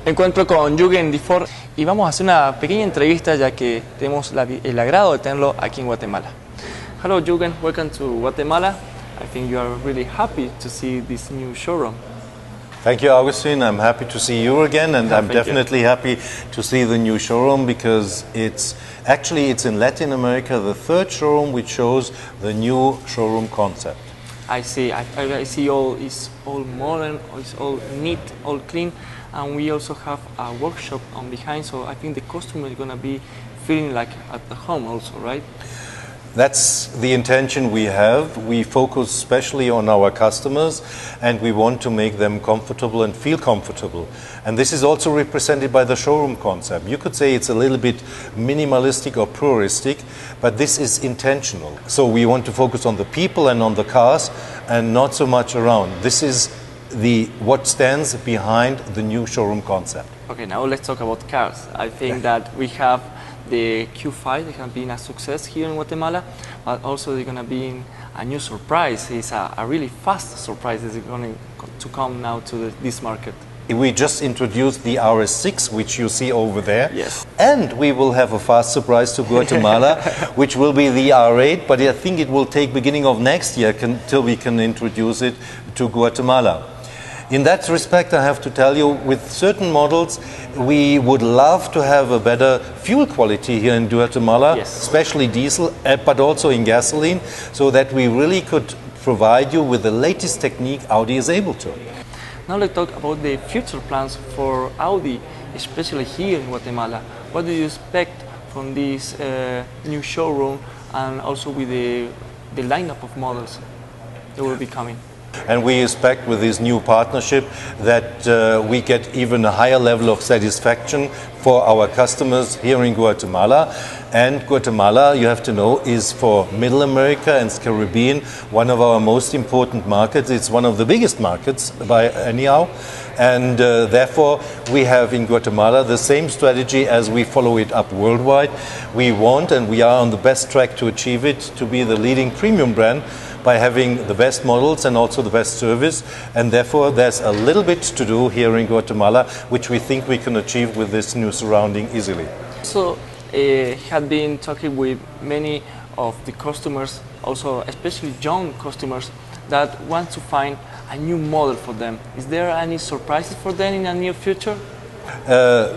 Me encuentro con Juergen Deforth y vamos a hacer una pequeña entrevista ya que tenemos el agrado de tenerlo aquí en Guatemala. Hello Juergen, welcome to Guatemala. I think you are really happy to see this new showroom. Thank you, Augustine. I'm happy to see you again, and I'm definitely happy to see the new showroom because it's in Latin America the third showroom which shows the new showroom concept. I see. I see it's all modern, it's all neat, all clean, and we also have a workshop on behind. So I think the customer is gonna be feeling like at the home also, right? That's the intention we have. We focus especially on our customers and we want to make them comfortable and feel comfortable. And this is also represented by the showroom concept. You could say it's a little bit minimalistic or puristic, but this is intentional. So we want to focus on the people and on the cars and not so much around. This is what stands behind the new showroom concept. Okay, now let's talk about cars. I think that we have the Q5, they have been a success here in Guatemala, but also they're going to be a new surprise. It's a really fast surprise that's going to come now to this market. We just introduced the RS6, which you see over there. Yes. And we will have a fast surprise to Guatemala, which will be the R8, but I think it will take beginning of next year till we can introduce it to Guatemala. In that respect, I have to tell you, with certain models, we would love to have a better fuel quality here in Guatemala, yes, especially diesel, but also in gasoline, so that we really could provide you with the latest technique Audi is able to. Now let's talk about the future plans for Audi, especially here in Guatemala. What do you expect from this new showroom and also with the lineup of models that will be coming? And we expect with this new partnership that we get even a higher level of satisfaction for our customers here in Guatemala. And Guatemala, you have to know, is for Middle America and Caribbean one of our most important markets. It's one of the biggest markets by anyhow. And therefore, we have in Guatemala the same strategy as we follow it up worldwide. We want, and we are on the best track to achieve it, to be the leading premium brand by having the best models and also the best service, and therefore there's a little bit to do here in Guatemala which we think we can achieve with this new surrounding easily. So had been talking with many of the customers, also especially young customers that want to find a new model for them. Is there any surprises for them in the near future?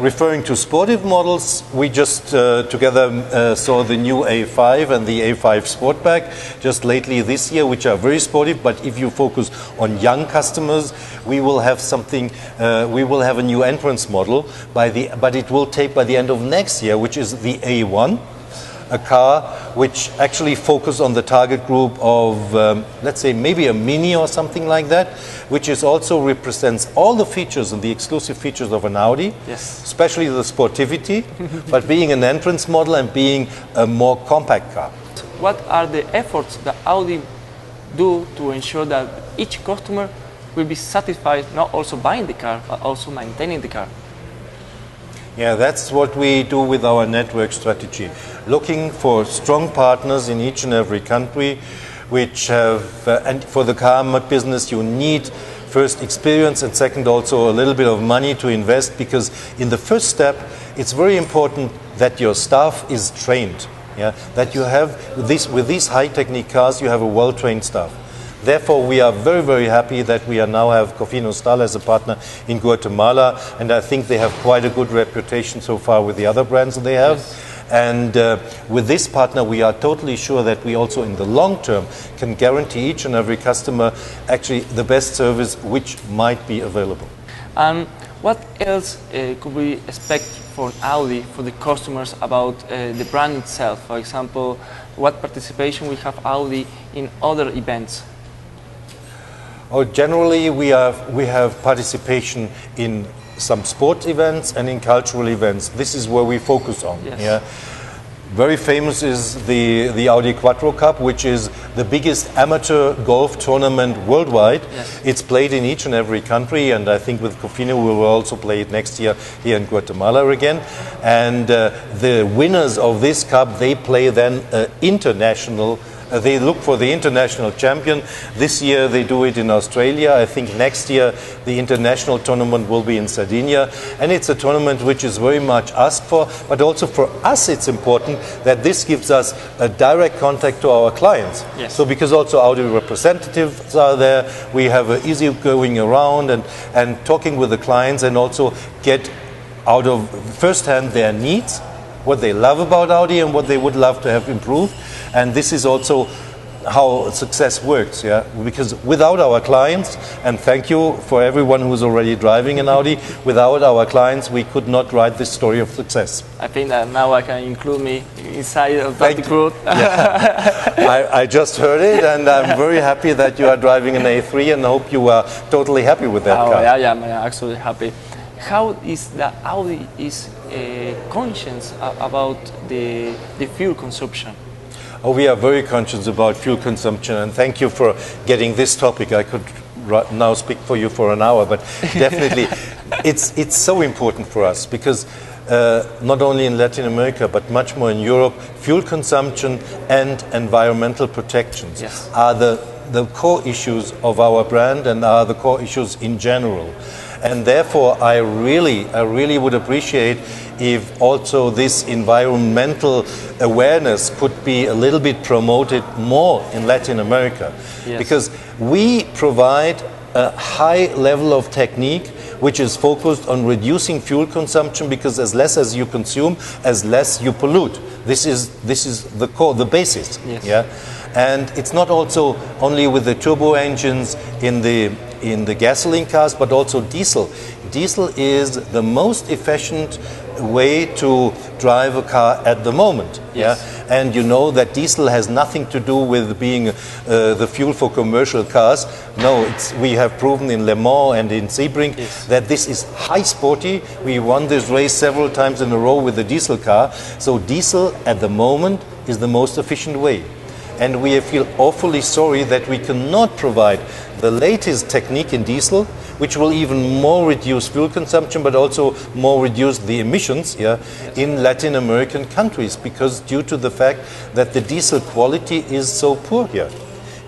Referring to sportive models, we just together saw the new A5 and the A5 Sportback just lately this year, which are very sportive. But if you focus on young customers, we will have something. We will have a new entrance model but it will take by the end of next year, which is the A1. A car which actually focuses on the target group of, let's say, maybe a Mini or something like that, which is also represents all the features and the exclusive features of an Audi, yes, especially the sportivity, but being an entrance model and being a more compact car. What are the efforts that Audi do to ensure that each customer will be satisfied, not also buying the car, but also maintaining the car? Yeah, that's what we do with our network strategy. Looking for strong partners in each and every country, which have, and for the car business you need first experience and second also a little bit of money to invest, because in the first step it's very important that your staff is trained. Yeah, that you have with these high technique cars you have a well-trained staff. Therefore, we are very, very happy that we now have Cofino Stal as a partner in Guatemala, and I think they have quite a good reputation so far with the other brands that they have. Yes. And with this partner, we are totally sure that we also in the long term can guarantee each and every customer actually the best service which might be available. And what else could we expect for Audi, for the customers, about the brand itself? For example, what participation we have Audi in other events? Oh, generally, we have participation in some sports events and in cultural events. This is where we focus on. Yes. Yeah. Very famous is the Audi Quattro Cup, which is the biggest amateur golf tournament worldwide. Yes. It's played in each and every country, and I think with Cofino we will also play it next year here in Guatemala again. And the winners of this cup, they play then an international They look for the international champion. This year they do it in Australia. I think next year the international tournament will be in Sardinia. And it's a tournament which is very much asked for, but also for us it's important that this gives us a direct contact to our clients. Yes. So because also Audi representatives are there, we have an easy going around and talking with the clients, and also get out of firsthand their needs, what they love about Audi and what they would love to have improved. And this is also how success works, yeah. Because without our clients, and thank you for everyone who's already driving an Audi, without our clients we could not write this story of success. I think that now I can include me inside of that group. Yeah. I just heard it, and I'm very happy that you are driving an A3, and hope you are totally happy with that car. Yeah, I'm actually happy. How is that Audi is conscious about the fuel consumption? Oh, we are very conscious about fuel consumption, and thank you for getting this topic. I could now speak for you for an hour, but definitely it's so important for us, because not only in Latin America but much more in Europe, fuel consumption and environmental protections are the core issues of our brand and are the core issues in general. And therefore I really would appreciate if also this environmental awareness could be a little bit promoted more in Latin America. Yes. Because we provide a high level of technique which is focused on reducing fuel consumption, because as less as you consume, as less you pollute. This is the core, the basis. Yes. Yeah? And it's not also only with the turbo engines in the gasoline cars, but also diesel. Diesel is the most efficient way to drive a car at the moment. Yes. Yeah? And you know that diesel has nothing to do with being the fuel for commercial cars. No, we have proven in Le Mans and in Sebring that this is high sporty. We won this race several times in a row with the diesel car. So diesel at the moment is the most efficient way. And we feel awfully sorry that we cannot provide the latest technique in diesel, which will even more reduce fuel consumption, but also more reduce the emissions in Latin American countries, because due to the fact that the diesel quality is so poor here.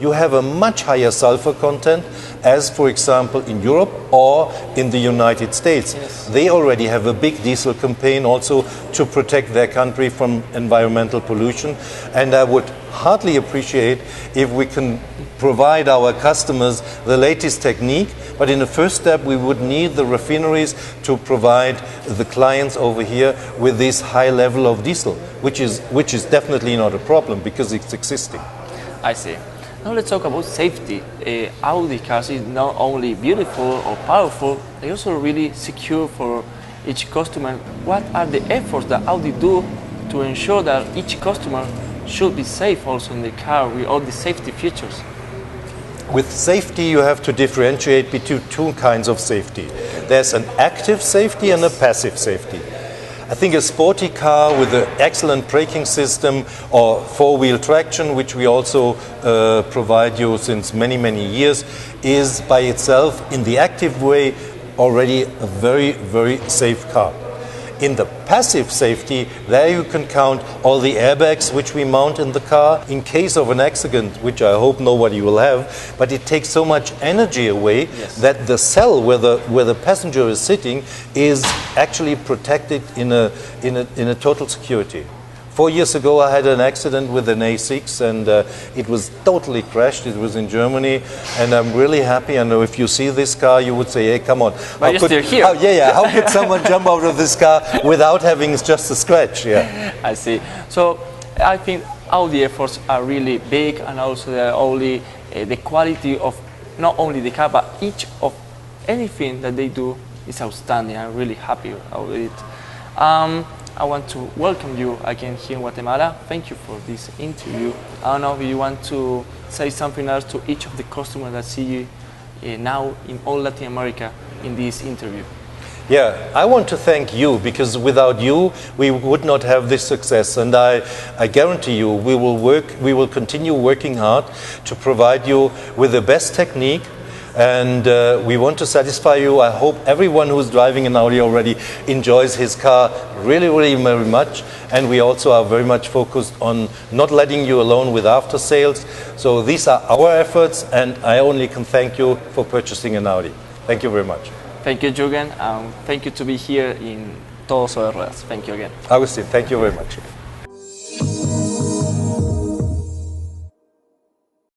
You have a much higher sulfur content, as for example in Europe or in the United States. Yes. They already have a big diesel campaign also to protect their country from environmental pollution, and I would hardly appreciate if we can provide our customers the latest technique, but in the first step we would need the refineries to provide the clients over here with this high level of diesel, which is definitely not a problem because it's existing. I see. Now let's talk about safety. Audi cars is not only beautiful or powerful, they're also really secure for each customer. What are the efforts that Audi do to ensure that each customer should be safe also in the car with all the safety features? With safety you have to differentiate between two kinds of safety. There's an active safety and a passive safety. I think a sporty car with an excellent braking system or four-wheel traction, which we also provide you since many, many years, is by itself in the active way already a very, very safe car. In the passive safety, there you can count all the airbags which we mount in the car in case of an accident, which I hope nobody will have, but it takes so much energy away that the cell where the passenger is sitting is actually protected in a total security. 4 years ago I had an accident with an A6 and it was totally crashed. It was in Germany, and I'm really happy. I know if you see this car you would say, hey, come on. But you're still here. How could someone jump out of this car without having just a scratch? Yeah. I see. So I think Audi efforts are really big, and also the quality of not only the car but each of anything that they do is outstanding. I'm really happy with it. I want to welcome you again here in Guatemala. Thank you for this interview. I don't know if you want to say something else to each of the customers that see you now in all Latin America in this interview. Yeah, I want to thank you, because without you we would not have this success, and I guarantee you we will continue working hard to provide you with the best technique, and we want to satisfy you. I hope everyone who's driving an Audi already enjoys his car really, really very much, and we also are very much focused on not letting you alone with after sales. So these are our efforts, and I only can thank you for purchasing an Audi. Thank you very much. Thank you, Juergen. Thank you to be here in Todo Sobre Ruedas. Thank you again. Agustin, thank you very much.